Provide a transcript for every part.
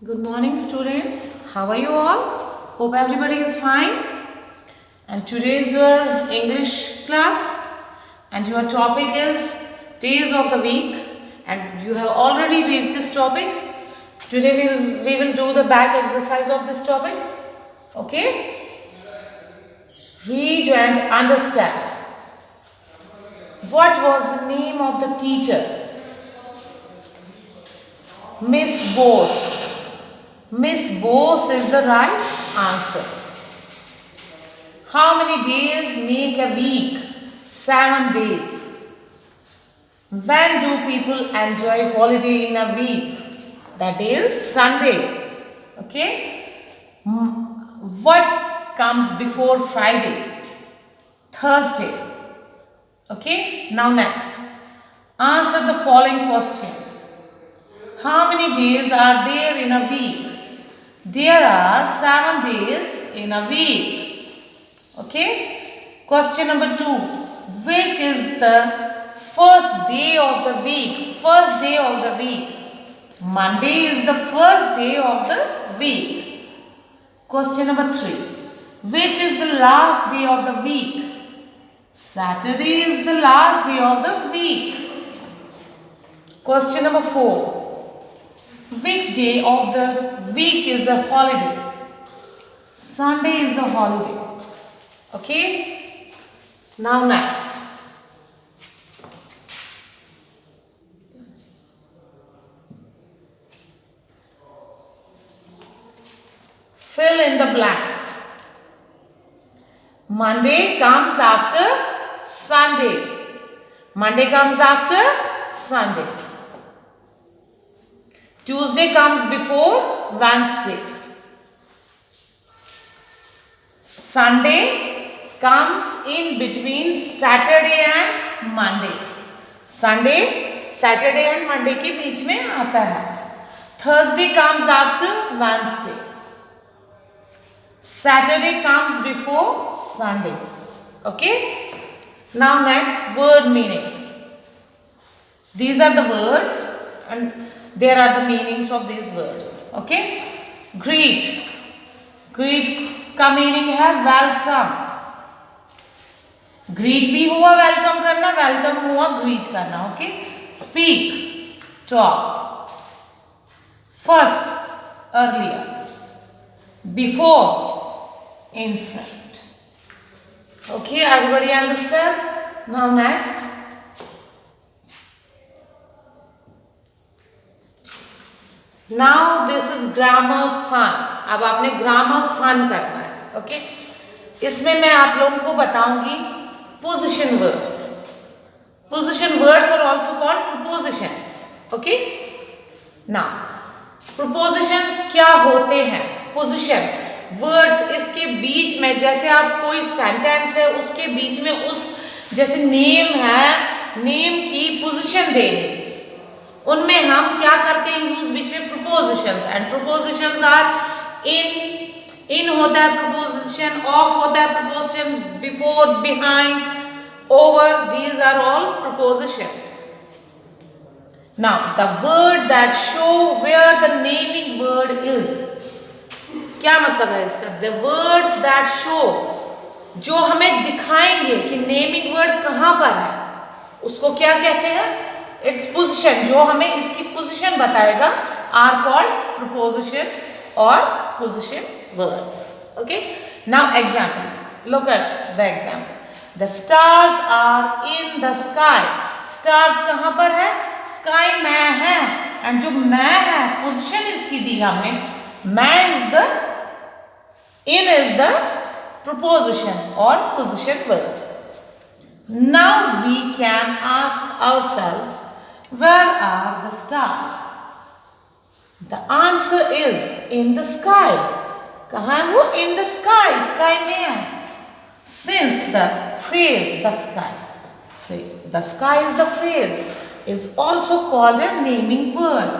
Good morning, students. How are you all? Hope everybody is fine. And today is your English class, and your topic is days of the week. And you have already read this topic. Today we will do the back exercise of this topic. Okay? Read and understand. What was the name of the teacher? Miss Bose. Miss Bose is the right answer. How many days make a week? 7 days. When do people enjoy holiday in a week? That is Sunday. Okay? What comes before Friday? Thursday. Okay? Now next. Answer the following questions. How many days are there in a week? There are 7 days in a week. Okay? Question number 2. Which is the first day of the week? First day of the week. Monday is the first day of the week. Question number 3. Which is the last day of the week? Saturday is the last day of the week. Question number 4. Which day of the week is a holiday? Sunday is a holiday. Okay? Now next. Fill in the blanks. Monday comes after Sunday. Monday comes after Sunday. Tuesday comes before Wednesday. Sunday comes in between Saturday and Monday. Sunday, Saturday and Monday के बीच में आता है. Thursday comes after Wednesday. Saturday comes before Sunday. Okay? Now next, word meanings. These are the words and there are the meanings of these words. Okay? Greet. Greet का meaning है welcome. Greet भी हुआ welcome करना, welcome हुआ greet करना. Okay? Speak. Talk. First, earlier. Before, in front. Okay, everybody understand? Now next. Now this is grammar fun. अब आपने grammar fun करना है. Okay? इसमें मैं आप लोगों को बताऊंगी position words. Position words are also called prepositions. Okay? Now, prepositions क्या होते हैं? Position words इसके बीच में जैसे आप कोई sentence है उसके बीच में उस जैसे name है, name की position देनी. उनमें हम क्या करते हैं यूज बीच में prepositions and prepositions are in होता है प्रपोजिशन, ऑफ होता है preposition, before, behind, over, these are all prepositions. Now the word that show where the naming word is. क्या मतलब है इसका? द वर्ड्स दैट शो, जो हमें दिखाएंगे कि नेमिंग वर्ड कहां पर है, उसको क्या कहते हैं? It's position. जो हमें इसकी पोजिशन बताएगा आर कॉल्ड प्रपोजिशन और position words. Okay? Now example. Look at the example. The stars are in the sky. Stars कहां पर है? स्काई में है. एंड जो मैं है पोजिशन इसकी दी हमने. मैं is the, in is the preposition और position word. Now we can ask ourselves, where are the stars? The answer is in the sky. कहाँ है वो? In the sky. Sky में है. Since the phrase the sky is the phrase is also called a naming word.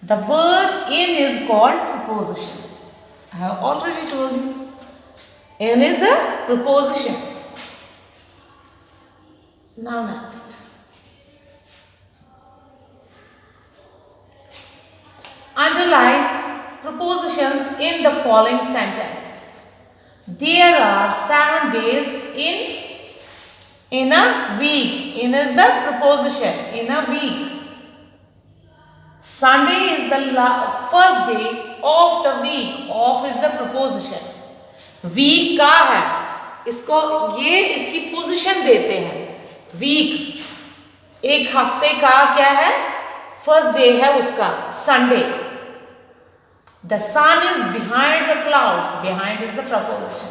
The word in is called preposition. I have already told you. In is a preposition. Now next. Underline underline prepositions in the following sentences. There are 7 days in a week. In is the preposition, in a week. Sunday is the first day of the week. Of is the preposition. Week का है, इसको ये इसकी position देते हैं. Week, एक हफ्ते का क्या है, फर्स्ट डे है उसका Sunday. The sun is behind the clouds. Behind is the preposition.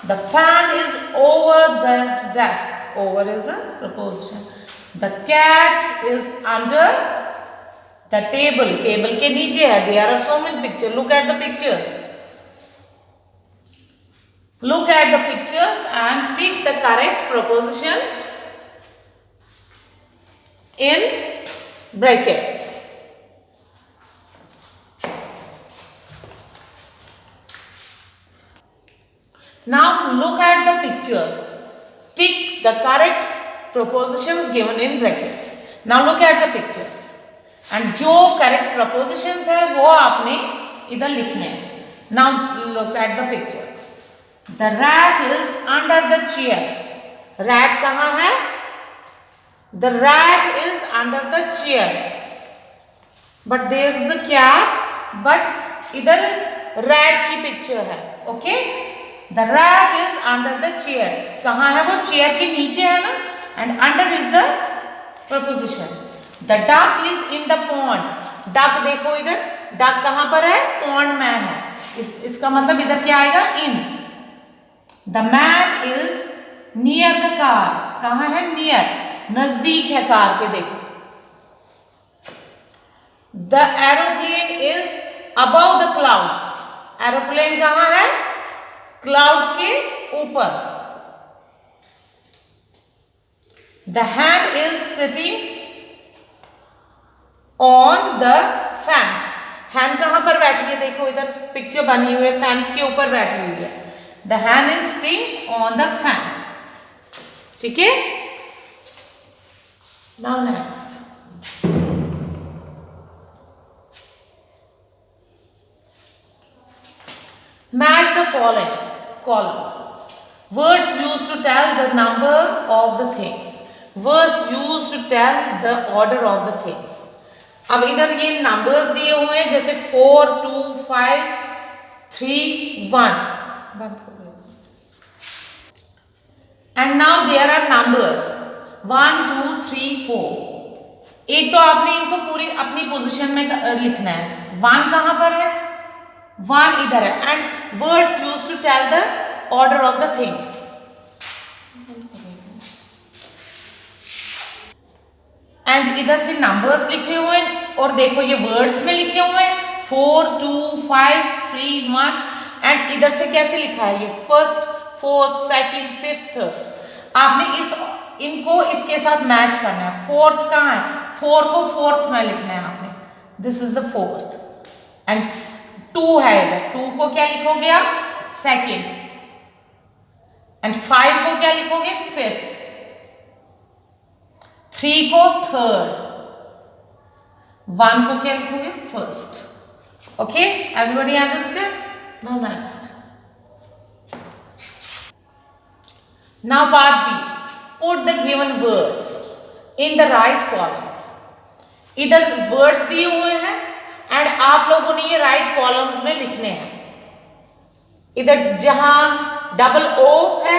The fan is over the desk. Over is a preposition. The cat is under the table. Table के नीचे है. There are so many pictures. Look at the pictures. Look at the pictures and tick the correct prepositions in brackets. Now look at the pictures. Tick the correct prepositions given in brackets. Now look at the pictures. And जो correct prepositions है वो आपने इधर लिखने हैं. Now look at the picture. The rat is under the chair. Rat कहाँ है? The rat is under the chair. But there is a cat. But इधर rat की picture है. Okay? The rat is under the chair. कहाँ है वो? Chair के नीचे है ना? And under is the preposition. The duck is in the pond. Duck देखो इधर. Duck कहाँ पर है? Pond में है. इसका मतलब इधर क्या आएगा? In. The man is near the car. कहाँ है? Near. नजदीक है कार के. देखो. The aeroplane is above the clouds. Aeroplane कहाँ है? Clouds के ऊपर. The hen is sitting on the fence. hen कहाँ पर बैठी है? देखो इधर पिक्चर बनी हुई है. fence के ऊपर बैठी हुई है. The hen is sitting on the fence. ठीक है? Now next. Match the following columns. Words used to tell the number of the things. Words used to tell the order of the things. अब इधर ये numbers दिए हुए हैं जैसे 4, 2, 5, 3, 1. And now there are numbers 1, 2, 3, 4. एक तो आपने इनको पूरी अपनी पोजीशन में लिखना है. 1 कहाँ पर है? 1 इधर है. And words used to tell the order of the things. And इधर से numbers लिखे हुए हैं और देखो ये words में लिखे हुए हैं 4, 2, 5, 3, 1. And इधर से कैसे लिखा है ये? First, fourth, second, fifth. आपने इनको इसके साथ मैच करना है. फोर्थ कहाँ है? 4 को फोर्थ में लिखना है आपने. This is the fourth. And 2 है इधर. 2 को क्या लिखोगे आप? सेकंड. एंड 5 को क्या लिखोगे? फिफ्थ. 3 को थर्ड. 1 को क्या लिखोगे? First. Okay, everybody understand? Now next. Now part B. Put the given words in the right columns. इधर words दिए हुए हैं and आप लोगों ने ये right columns में लिखने हैं. इधर जहां डबल O है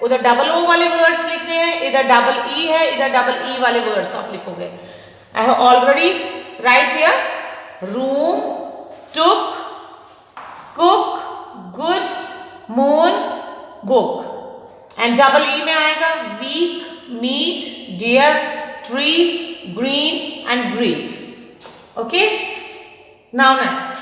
उधर डबल O वाले words लिखने हैं. इधर डबल E है, इधर डबल E वाले words आप लिखोगे. I have already write here room, took, cook, good, moon, book. And double E में आएगा week, meet, dear, tree, green and greet. Okay? Now next.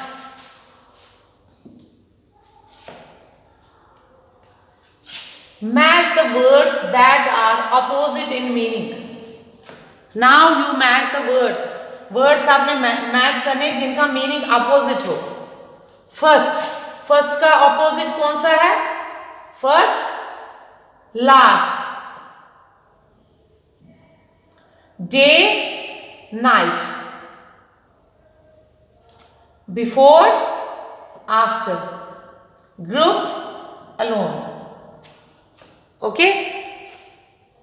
Match the words that are opposite in meaning. Now you match the words. Words आपने match करने जिनका meaning opposite हो. First का opposite कौन सा है? First, last. Day, night. before, after, group, alone. Okay,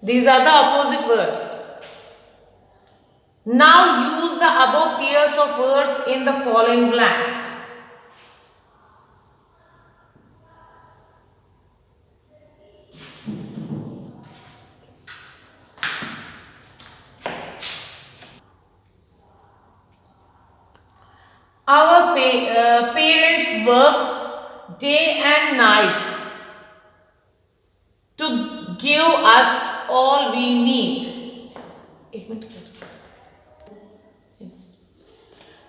these are the opposite words. Now use the above pairs of words in the following blanks. Our parents work day and night to give us all we need. एक minute.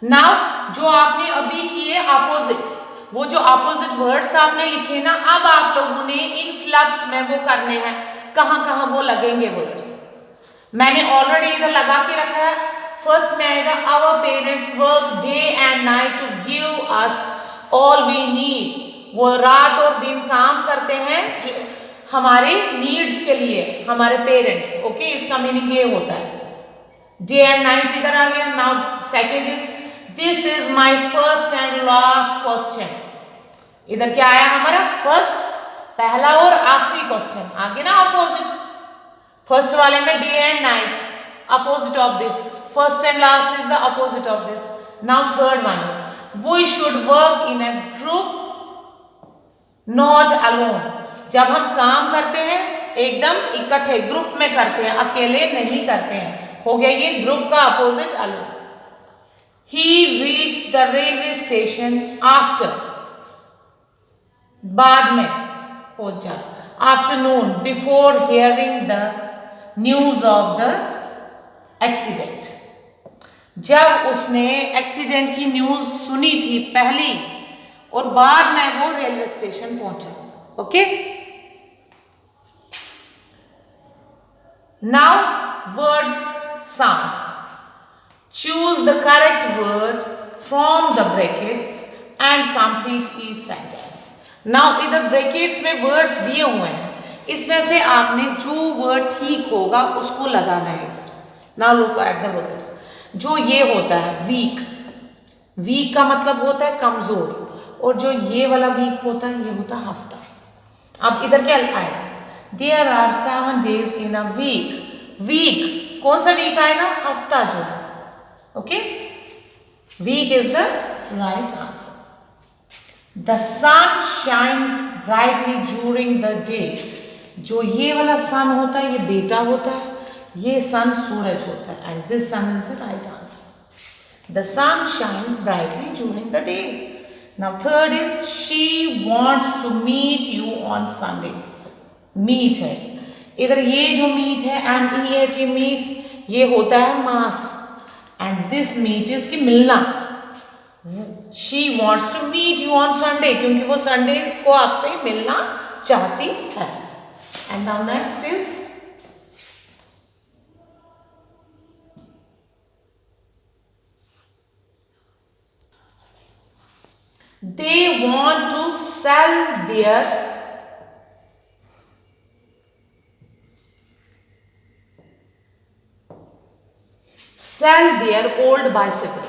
Now जो आपने अभी किए opposites, वो जो opposite words आपने लिखे ना, अब आप लोगों ने इन फ्लप्स में वो करने हैं, कहां कहां वो लगेंगे वर्ड्स। मैंने ऑलरेडी इधर लगा के रखा है। फर्स्ट में आएगा our parents work day and night to give us all we need. वो रात और दिन काम करते हैं जो हमारे नीड्स के लिए, हमारे पेरेंट्स। ओके, इसका मीनिंग ये होता है। डे एंड नाइट इधर आ गया। Now second is this is my first and last question. इधर क्या आया हमारा? फर्स्ट, पहला और आखिरी क्वेश्चन। आगे ना अपोजिट। फर्स्ट वाले में day and night, opposite of this. First and last is the opposite of this. Now third one is we should work in a group, not alone. जब हम काम करते हैं एकदम इकट्ठे ग्रुप में करते हैं, अकेले नहीं करते हैं। हो गया ये ग्रुप का opposite alone. He reached the railway station after, बाद में पहुंच जा, afternoon, before hearing the news of the accident. जब उसने एक्सीडेंट की न्यूज सुनी थी पहली, और बाद में वो रेलवे स्टेशन पहुंचा। Okay, now word sound. Choose the correct word from the brackets and complete each sentence. Now इधर ब्रैकेट्स में वर्ड्स दिए हुए हैं, इसमें से आपने जो वर्ड ठीक होगा उसको लगाना है। Now look at the words. जो ये होता है वीक, वीक का मतलब होता है कमजोर, और जो ये वाला वीक होता है ये होता है हफ्ता। अब इधर क्या आएगा? There are 7 days in a week. Week कौन सा वीक आएगा? हफ्ता जो है। Okay, week is the right answer. The sun shines brightly during the day. जो ये वाला सन होता है ये बेटा होता है, ये सन सूरज होता है, and this sun is the right answer. The sun shines brightly during the day. Now third is she wants to meet you on Sunday. Meet है इधर, ये जो मीट है MEAT मीट, ये होता है मास, एंड दिस मीट इज की मिलना। She wants to meet you on Sunday, क्योंकि वो संडे को आपसे मिलना चाहती है। And now next is they want to sell their old bicycle.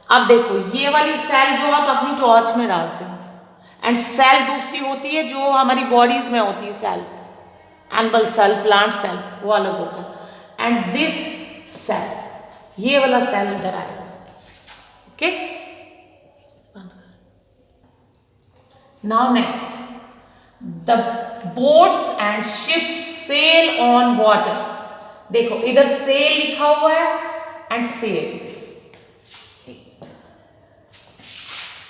अब देखो ये वाली सेल जो आप अपनी टॉर्च में डालते हो, एंड सेल दूसरी होती है जो हमारी बॉडीज में होती है cells, animal cell, plant cell, वो अलग होता है। एंड दिस सेल, ये वाला सेल इधर आएगा। Okay, now next, the boats and ships sail on water. देखो इधर sail लिखा हुआ है एंड sail,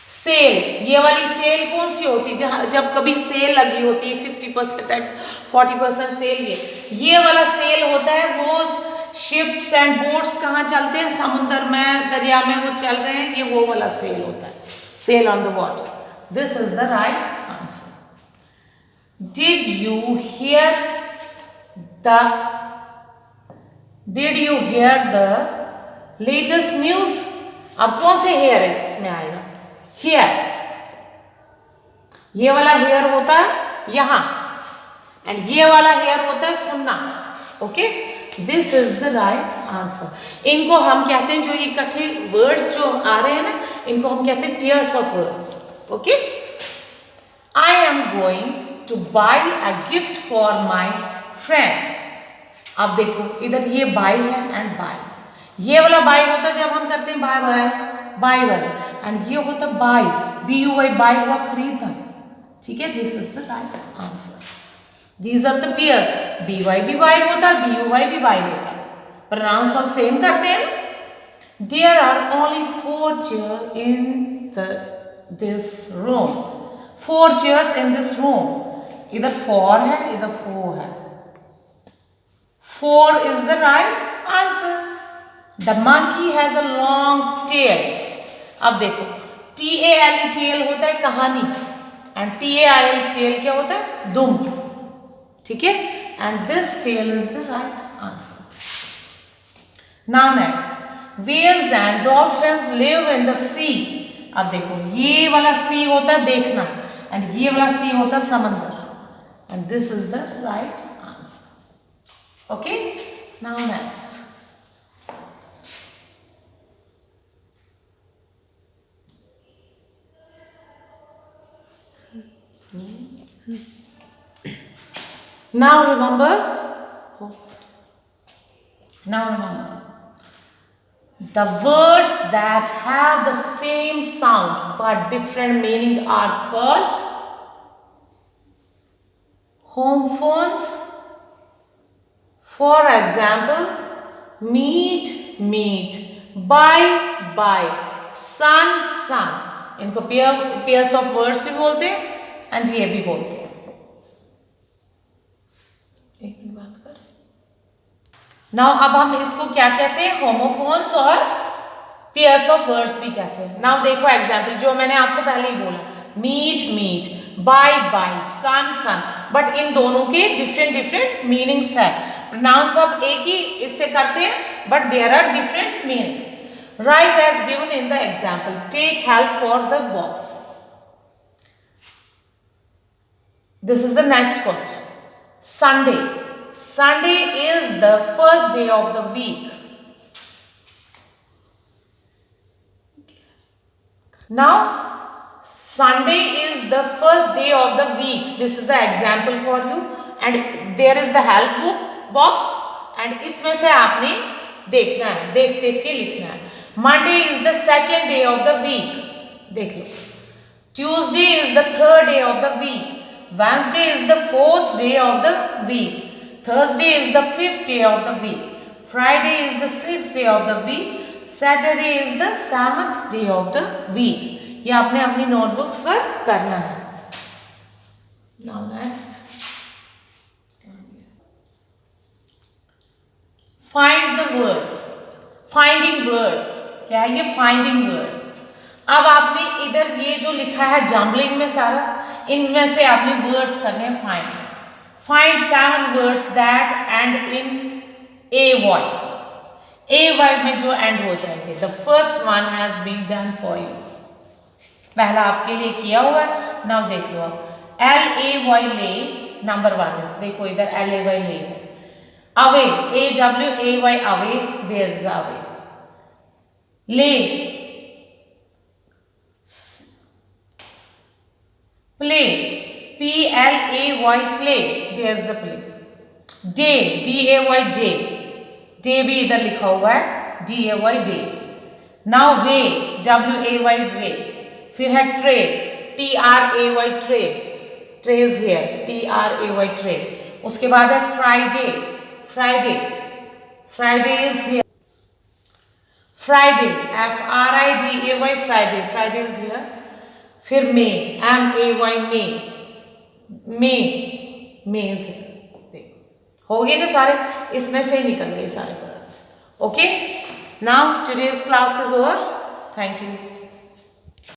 सेल, ये वाली सेल कौन सी होती है? जहां जब कभी सेल लगी होती है 50% एंड 40% सेल, ये वाला सेल होता है। वो शिप्स एंड बोट्स कहाँ चलते हैं? समुद्र में, दरिया में वो चल रहे हैं, ये वो वाला सेल होता है, sail on the water. This is the right answer. Did you hear the latest news? अब कौन से हेयर है इसमें आएगा? हेयर, ये वाला हेयर होता है यहाँ, एंड ये वाला हेयर होता है सुनना। Okay, this is the right answer. इनको हम कहते हैं, जो इकट्ठे वर्ड्स जो आ रहे हैं ना, इनको हम कहते हैं pairs of words. Okay, I am going to buy a gift for my friend. अब देखो इधर ये बाय है एंड बाय. ये वाला बाय होता है जब हम करते हैं बाय बाय बाय वाला, एंड ये होता बाय, BUY, बाय हुआ खरीदा. ठीक है, this is the right answer. These are the pairs. BY भी बाय होता है, BUY भी बाय होता है. प्रोनाउंस हम सेम करते हैं. There are only 4 chair in this room. 4 chairs in this room. इधर 4 है, इधर 4 है. 4 is the right answer. The monkey has a long tail. अब देखो TAL tail होता है कहानी, एंड TAIL tail क्या होता है? दुम. ठीक है, and this tail is the right answer. Now next, whales and dolphins live in the sea. अब देखो ये वाला sea होता है देखना, एंड ये वाला sea होता है समंदर, and this is the right answer. Okay, now next. Now remember. Now remember. The words that have the same sound but different meaning are called homophones. For example, meet, meet, buy, buy, sun, sun. इनको pairs of words भी बोलते हैं, and ये भी बोलते हैं. एक minute बात कर. नाउ अब हम इसको क्या कहते हैं? होमोफोन्स और पेयर्स ऑफ वर्ड्स भी कहते हैं. नाउ देखो एग्जाम्पल जो मैंने आपको पहले ही बोला, meet, meat, buy, by, sun, son, but इन दोनों के डिफरेंट डिफरेंट मीनिंग्स है. प्रोनाउंस ऑफ एक ही इससे करते हैं, but there are different meanings. Right as given in the example. Take help for the box. This is the next question. Sunday. Sunday is the first day of the week. Now Sunday is the first day of the week. This is the example for you, and there is the help box, and इसमें से आपने देखना है, देख देख के लिखना है. Monday is the second day of the week. देख लो. Tuesday is the third day of the week. Wednesday is the fourth day of the week. Thursday is the fifth day of the week. Friday is the sixth day of the week. Saturday is the seventh day of the week. ये आपने अपनी notebooks पर करना है. Now next, find the words. Finding words. क्या है ये? Finding words. अब आपने इधर ये जो लिखा है जम्बलिंग में सारा, इनमें से आपने वर्ड्स करने हैं find. Find 7 words that end in AY. AY में जो एंड हो जाएंगे. The first one has been done for you. पहला आपके लिए किया हुआ है. नाउ देख लो आप. LAY ले, नंबर 1 इज, देखो इधर LAY ले है. Away, AWAY away, there is away. Lay, play, PLAY play, there is a play. Day, DAY day, day भी इधर लिखा हुआ है, DAY day. Now way, WAY way. फिर है tray, TRAY tray, trays here, TRAY tray. उसके बाद है Friday, Friday, Friday is here. Friday, FRIDAY Friday, Friday is here. फिर may, MAY may, may, may is here. हो गए ना सारे, इसमें से ही निकल गए सारे words. Okay, now today's class is over. Thank you.